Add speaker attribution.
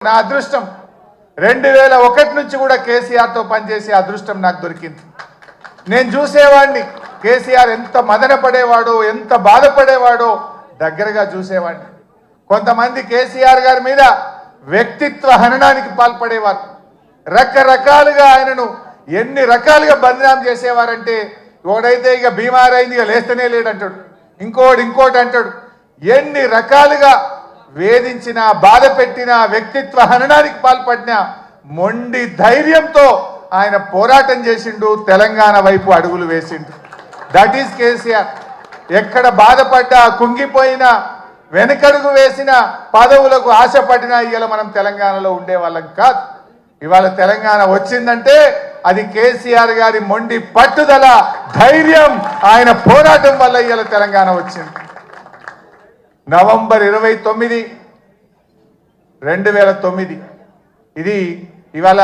Speaker 1: నా అదృష్టం 2001 నుంచి కూడా కేసీఆర్ తో పనిచేసే అదృష్టం నాకు దొరికింది. నేను చూసేవాడిని కేసీఆర్ ఎంత మదన పడేవాడో, ఎంత బాధపడేవాడో దగ్గరగా చూసేవాడిని. కొంతమంది కేసీఆర్ గారి మీద వ్యక్తిత్వ హననానికి పాల్పడేవారు. రకరకాలుగా ఆయనను ఎన్ని రకాలుగా బదనాం చేసేవారంటే, ఒకడైతే ఇక బీమార్ అయింది ఇక లేస్తనే లేడంటాడు, ఇంకోటి అంటాడు. ఎన్ని రకాలుగా వేధించిన, బాధ పెట్టిన, వ్యక్తిత్వ హననానికి పాల్పడిన మొండి ధైర్యంతో ఆయన పోరాటం చేసిండు, తెలంగాణ వైపు అడుగులు వేసిండు. That is KCR. ఎక్కడ బాధపడ్డా, కుంగిపోయినా, వెనకడుగు వేసిన, పదవులకు ఆశపడినా ఇవాళ మనం తెలంగాణలో ఉండేవాళ్ళం కాదు. ఇవాళ తెలంగాణ వచ్చిందంటే అది కేసీఆర్ గారి మొండి పట్టుదల, ధైర్యం, ఆయన పోరాటం వల్ల ఇవాళ తెలంగాణ వచ్చింది. నవంబర్ 29, 2009 ఇది ఇవాళ